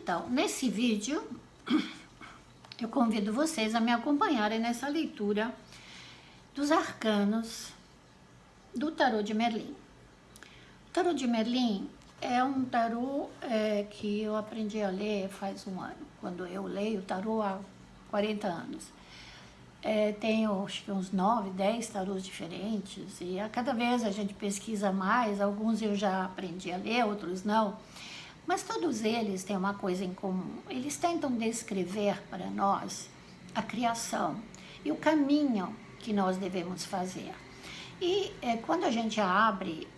Então, nesse vídeo, eu convido vocês a me acompanharem nessa leitura dos arcanos do tarô de Merlin. O tarô de Merlin é um tarô que eu aprendi a ler faz um ano, quando eu leio tarô há 40 anos. Tenho acho que uns 9, 10 tarôs diferentes, e a cada vez a gente pesquisa mais, alguns eu já aprendi a ler, outros não, mas todos eles têm uma coisa em comum: eles tentam descrever para nós a criação e o caminho que nós devemos fazer. E quando a gente abre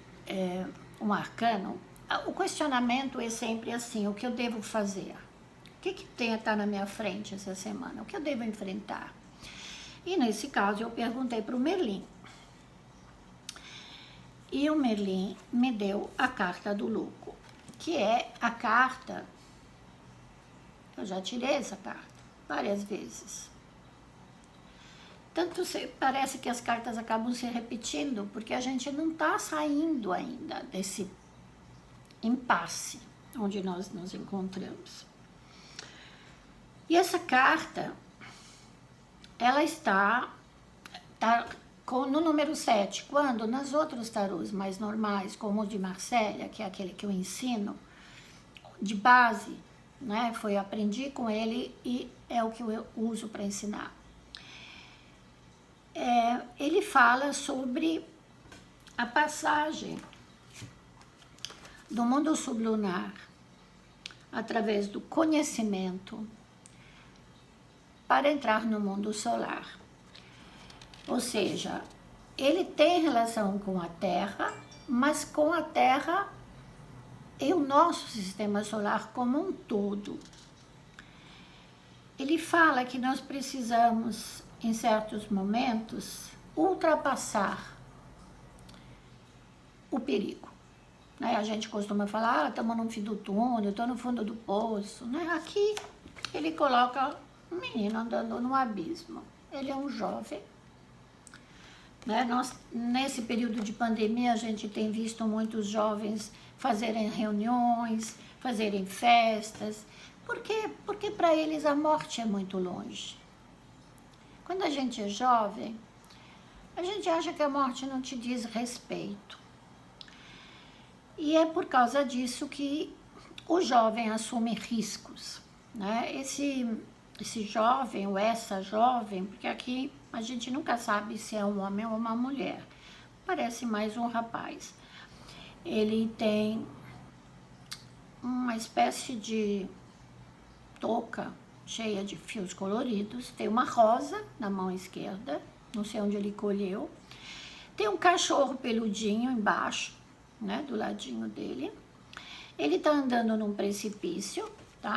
um arcano, o questionamento é sempre assim: o que eu devo fazer? O que está na minha frente essa semana? O que eu devo enfrentar? E nesse caso eu perguntei para o Merlin. E o Merlin me deu a carta do louco, que é a carta... Eu já tirei essa carta várias vezes. Tanto parece que as cartas acabam se repetindo, porque a gente não está saindo ainda desse impasse onde nós nos encontramos. E essa carta, ela está no número 7, quando nas outros tarôs mais normais, como o de Marsella, que é aquele que eu ensino, de base, né, aprendi com ele e é o que eu uso para ensinar. Ele fala sobre a passagem do mundo sublunar através do conhecimento para entrar no mundo solar. Ou seja, ele tem relação com a Terra, mas com a Terra e o nosso sistema solar como um todo. Ele fala que nós precisamos, em certos momentos, ultrapassar o perigo. A gente costuma falar, estamos no fim do túnel, estou no fundo do poço. Aqui ele coloca um menino andando no abismo. Ele é um jovem. Nesse período de pandemia, a gente tem visto muitos jovens fazerem reuniões, fazerem festas. Por quê? Porque para eles a morte é muito longe. Quando a gente é jovem, a gente acha que a morte não te diz respeito. E é por causa disso que o jovem assume riscos. Esse jovem ou essa jovem, porque aqui a gente nunca sabe se é um homem ou uma mulher, parece mais um rapaz. Ele tem uma espécie de touca cheia de fios coloridos, tem uma rosa na mão esquerda, não sei onde ele colheu, tem um cachorro peludinho embaixo, do ladinho dele. Ele está andando num precipício,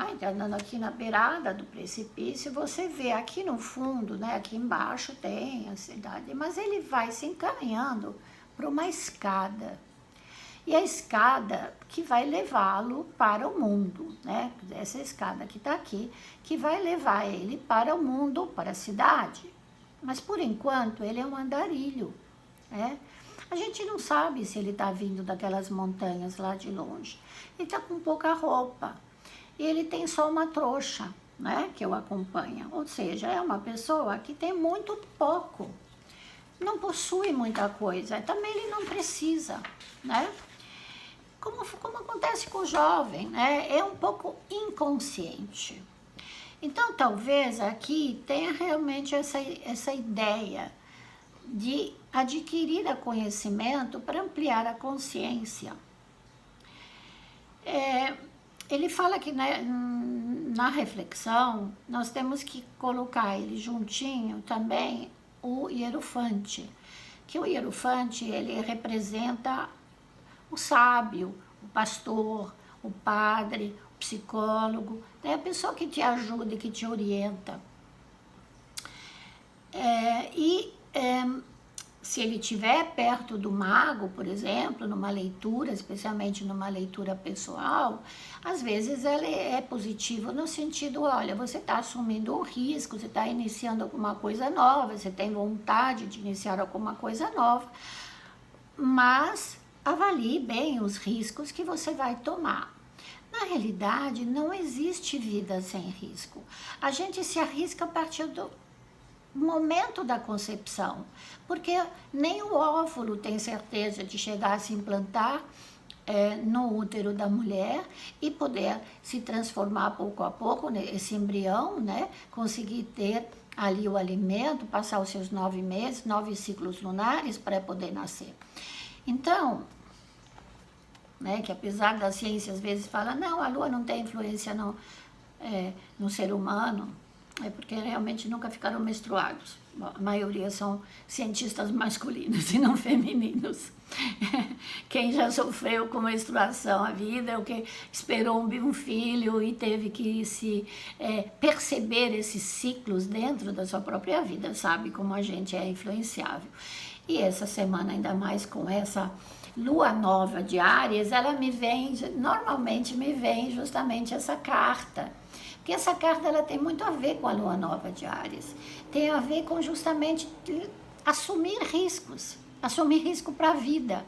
Ele tá andando aqui na beirada do precipício. Você vê aqui no fundo, aqui embaixo tem a cidade, mas ele vai se encaminhando para uma escada. E a escada que vai levá-lo para o mundo, Essa escada que está aqui, que vai levar ele para o mundo, para a cidade. Mas por enquanto ele é um andarilho, A gente não sabe se ele está vindo daquelas montanhas lá de longe. Ele está com pouca roupa. E ele tem só uma trouxa, que eu acompanho. Ou seja, é uma pessoa que tem muito pouco. Não possui muita coisa. Também ele não precisa, Como acontece com o jovem, É um pouco inconsciente. Então, talvez aqui tenha realmente essa ideia de adquirir conhecimento para ampliar a consciência. Ele fala que na reflexão nós temos que colocar ele juntinho também o hierofante, que o hierofante ele representa o sábio, o pastor, o padre, o psicólogo, a pessoa que te ajuda e que te orienta. Se ele estiver perto do mago, por exemplo, numa leitura, especialmente numa leitura pessoal, às vezes ela é positiva no sentido, olha, você está assumindo um risco, você está iniciando alguma coisa nova, você tem vontade de iniciar alguma coisa nova, mas avalie bem os riscos que você vai tomar. Na realidade, não existe vida sem risco. A gente se arrisca a partir do momento da concepção, porque nem o óvulo tem certeza de chegar a se implantar no útero da mulher e poder se transformar pouco a pouco, né, esse embrião, né, conseguir ter ali o alimento, passar os seus 9 meses, 9 ciclos lunares para poder nascer. Então, né, que apesar da ciência às vezes fala, não, a Lua não tem influência no ser humano, é porque realmente nunca ficaram menstruados. Bom, a maioria são cientistas masculinos e não femininos. Quem já sofreu com menstruação a vida, é o que esperou um filho e teve que se perceber esses ciclos dentro da sua própria vida, sabe como a gente é influenciável. E essa semana, ainda mais com essa lua nova de Áries, ela me vem, normalmente me vem justamente essa carta. Porque essa carta ela tem muito a ver com a lua nova de Áries. Tem a ver com justamente assumir riscos, assumir risco para a vida.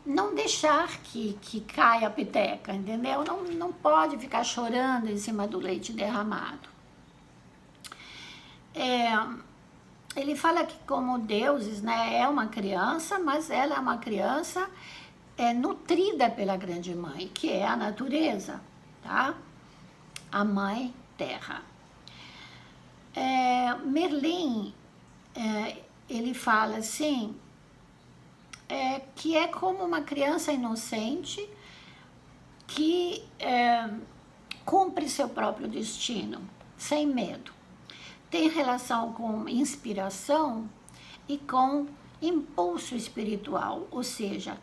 Não deixar que caia a peteca, entendeu? Não pode ficar chorando em cima do leite derramado. Ele fala que como deuses, né, é uma criança, mas ela é uma criança nutrida pela grande mãe, que é a natureza, tá? A mãe terra. Merlin, ele fala assim, que é como uma criança inocente que cumpre seu próprio destino, sem medo. Tem relação com inspiração e com impulso espiritual, ou seja,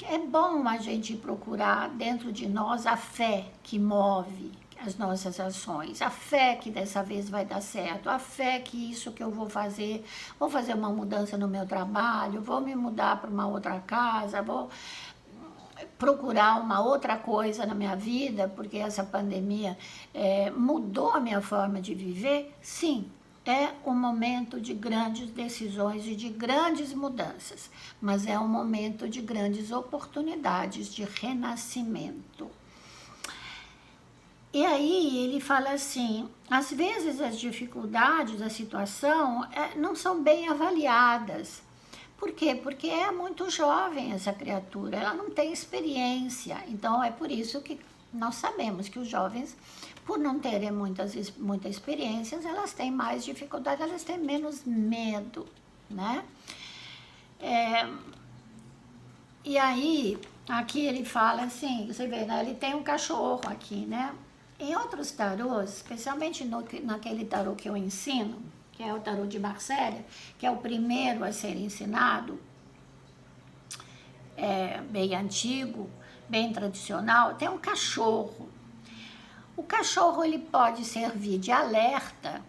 é bom a gente procurar dentro de nós a fé que move as nossas ações, a fé que dessa vez vai dar certo, a fé que isso que eu vou fazer uma mudança no meu trabalho, vou me mudar para uma outra casa, vou procurar uma outra coisa na minha vida, porque essa pandemia mudou a minha forma de viver. Sim, é um momento de grandes decisões e de grandes mudanças, mas é um momento de grandes oportunidades de renascimento. E aí ele fala assim, às vezes as dificuldades da situação não são bem avaliadas. Por quê? Porque é muito jovem essa criatura, ela não tem experiência. Então é por isso que nós sabemos que os jovens, por não terem muitas experiências, elas têm mais dificuldade, elas têm menos medo, né? E aí, aqui ele fala assim, você vê, né? Ele tem um cachorro aqui, né? Em outros tarôs, especialmente naquele tarô que eu ensino, que é o tarô de Marcélia, que é o primeiro a ser ensinado, bem antigo, bem tradicional, tem um cachorro. O cachorro ele pode servir de alerta,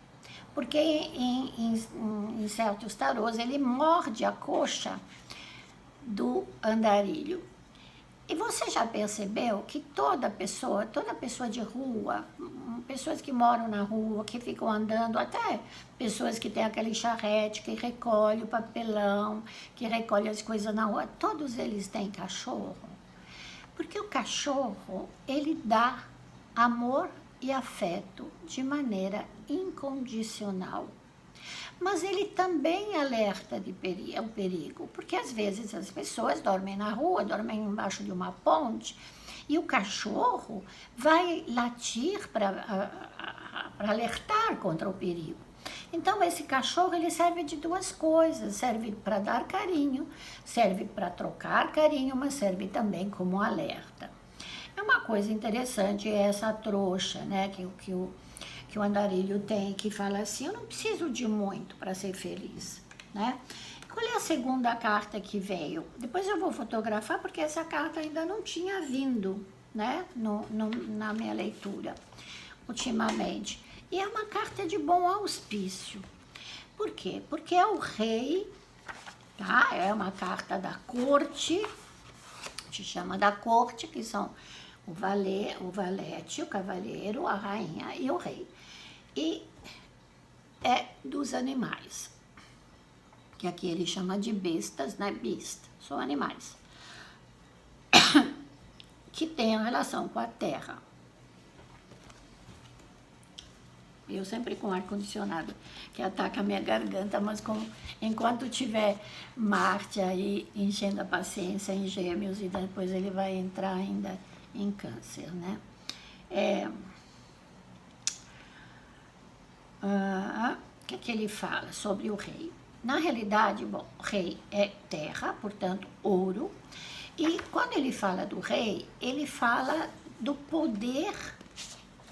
porque em certos tarôs ele morde a coxa do andarilho. E você já percebeu que toda pessoa de rua, pessoas que moram na rua, que ficam andando, até pessoas que têm aquele charrete, que recolhe o papelão, que recolhe as coisas na rua, todos eles têm cachorro. Porque o cachorro, ele dá amor e afeto de maneira incondicional. Mas ele também alerta o perigo, porque às vezes as pessoas dormem na rua, dormem embaixo de uma ponte, e o cachorro vai latir para alertar contra o perigo. Então esse cachorro ele serve de duas coisas, serve para dar carinho, serve para trocar carinho, mas serve também como alerta. É uma coisa interessante essa trouxa, né, que o andarilho tem, que fala assim, eu não preciso de muito para ser feliz, né? Qual é a segunda carta que veio? Depois eu vou fotografar, porque essa carta ainda não tinha vindo, né, na minha leitura, ultimamente. E é uma carta de bom auspício. Por quê? Porque é o rei, tá? É uma carta da corte, se chama da corte, que são o valete, o cavaleiro, a rainha e o rei. E é dos animais, que aqui ele chama de bestas, né? Beast, são animais. que tenham relação com a Terra. Eu sempre com ar-condicionado, que ataca a minha garganta, mas enquanto tiver Marte aí enchendo a paciência em Gêmeos, e depois ele vai entrar ainda em Câncer, né? O que ele fala sobre o rei? Na realidade, bom, o rei é terra, portanto, ouro. E quando ele fala do rei, ele fala do poder,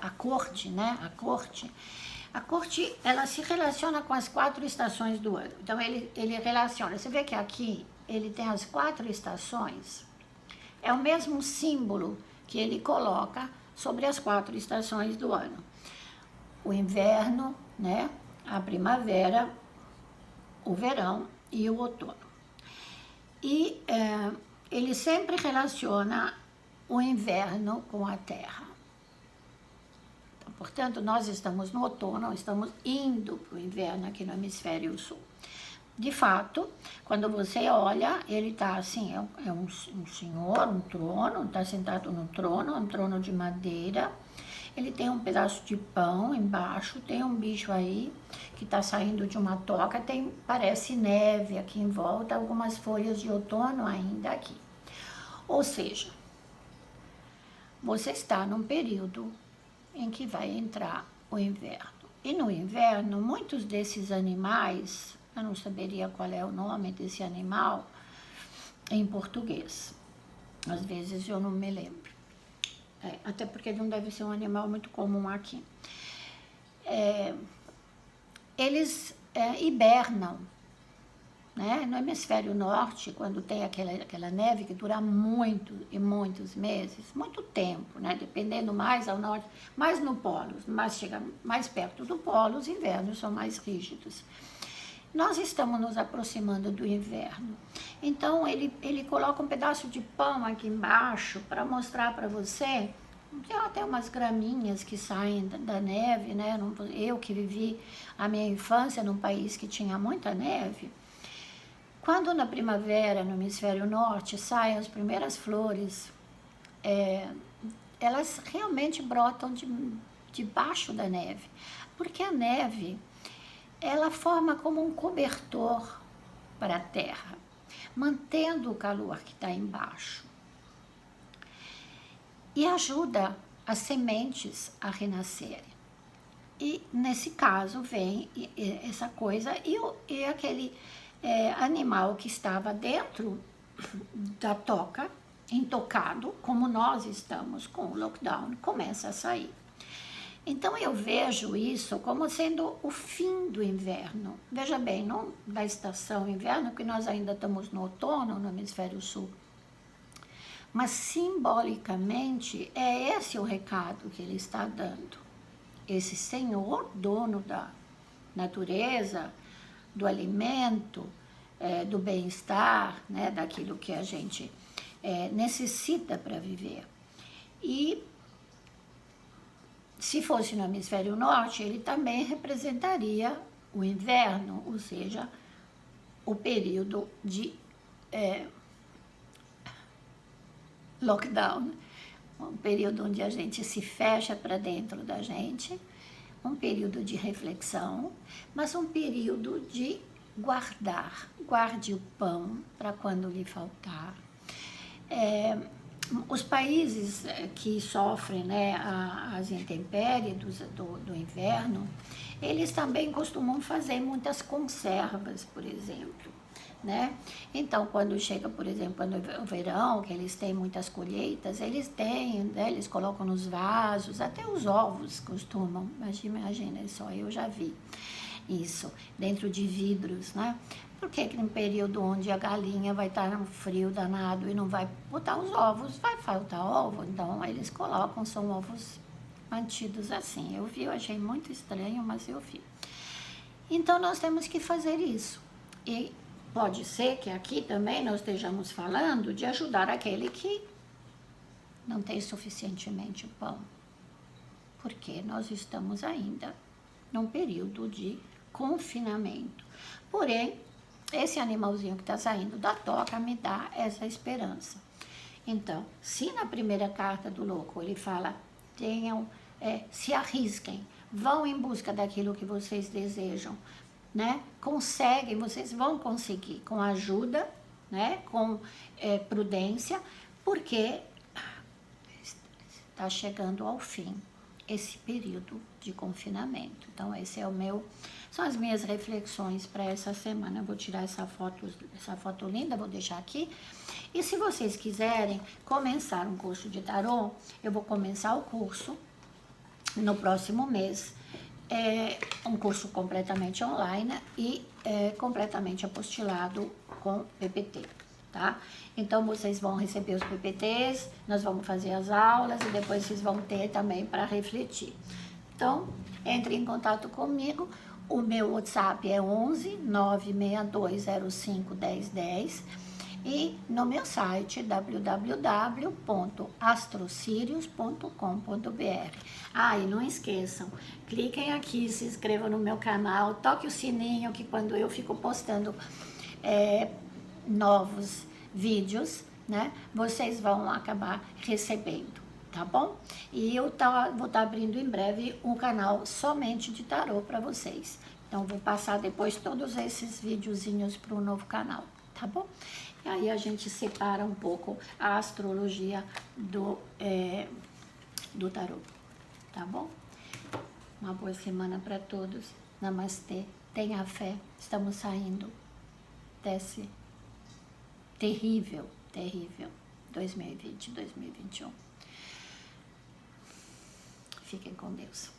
a corte, né? A corte, ela se relaciona com as 4 estações do ano. Então, ele relaciona. Você vê que aqui ele tem as 4 estações. É o mesmo símbolo que ele coloca sobre as 4 estações do ano. O inverno, né? A primavera, o verão e o outono. E ele sempre relaciona o inverno com a terra. Então, portanto, nós estamos no outono, estamos indo para o inverno aqui no hemisfério sul. De fato, quando você olha, ele está assim, é um senhor, um trono, está sentado no trono, um trono de madeira. Ele tem um pedaço de pão embaixo, tem um bicho aí que está saindo de uma toca, parece neve aqui em volta, algumas folhas de outono ainda aqui. Ou seja, você está num período em que vai entrar o inverno. E no inverno, muitos desses animais, eu não saberia qual é o nome desse animal em português. Às vezes eu não me lembro. Até porque não deve ser um animal muito comum aqui. Eles hibernam, né? No hemisfério norte, quando tem aquela neve que dura muitos meses, muito tempo, né? Dependendo mais ao norte, mais no polo, mas chega mais perto do polo, os invernos são mais rígidos. Nós estamos nos aproximando do inverno. Então, ele coloca um pedaço de pão aqui embaixo para mostrar para você. Tem até umas graminhas que saem da neve, né? Eu que vivi a minha infância num país que tinha muita neve. Quando na primavera, no hemisfério norte, saem as primeiras flores, elas realmente brotam debaixo da neve. Porque a neve, ela forma como um cobertor para a terra, mantendo o calor que está embaixo. E ajuda as sementes a renascerem. E nesse caso vem essa coisa e aquele animal que estava dentro da toca, intocado, como nós estamos com o lockdown, começa a sair. Então eu vejo isso como sendo o fim do inverno. Veja bem, não da estação inverno, porque nós ainda estamos no outono no hemisfério sul. Mas simbolicamente é esse o recado que ele está dando. Esse Senhor, dono da natureza, do alimento, do bem-estar, né, daquilo que a gente necessita para viver. E se fosse no hemisfério norte, ele também representaria o inverno, ou seja, o período de lockdown, um período onde a gente se fecha para dentro da gente, um período de reflexão, mas um período de guardar. Guarde o pão para quando lhe faltar. Os países que sofrem, né, as intempéries do inverno, eles também costumam fazer muitas conservas, por exemplo, né? Então, quando chega, por exemplo, o verão, que eles têm muitas colheitas, eles têm, né, eles colocam nos vasos, até os ovos costumam, imagina só, eu já vi isso, dentro de vidros, né? Porque num período onde a galinha vai estar no frio danado e não vai botar os ovos, vai faltar ovo, então eles colocam, são ovos mantidos assim. Eu vi, eu achei muito estranho, mas eu vi. Então nós temos que fazer isso. E pode ser que aqui também nós estejamos falando de ajudar aquele que não tem suficientemente pão. Porque nós estamos ainda num período de confinamento. Porém, esse animalzinho que está saindo da toca me dá essa esperança. Então, se na primeira carta do louco ele fala, se arrisquem, vão em busca daquilo que vocês desejam, né? Conseguem, vocês vão conseguir com ajuda, né? Com prudência, porque está chegando ao fim esse período de confinamento. Então, são as minhas reflexões para essa semana. Eu vou tirar essa foto linda, vou deixar aqui. E se vocês quiserem começar um curso de tarô, eu vou começar o curso no próximo mês. É um curso completamente online e completamente apostilado com PPT, tá? Então, vocês vão receber os PPTs, nós vamos fazer as aulas e depois vocês vão ter também para refletir. Então, entre em contato comigo. O meu WhatsApp é 11 96205 1010 e no meu site www.astrosirius.com.br. E não esqueçam, cliquem aqui, se inscrevam no meu canal, toque o sininho que quando eu fico postando novos vídeos, né, vocês vão acabar recebendo, tá bom? E eu vou estar abrindo em breve um canal somente de tarô para vocês. Então, vou passar depois todos esses videozinhos para o novo canal, tá bom? E aí a gente separa um pouco a astrologia do tarô, tá bom? Uma boa semana para todos. Namastê. Tenha fé. Estamos saindo desse terrível 2020, 2021. Fiquem com Deus.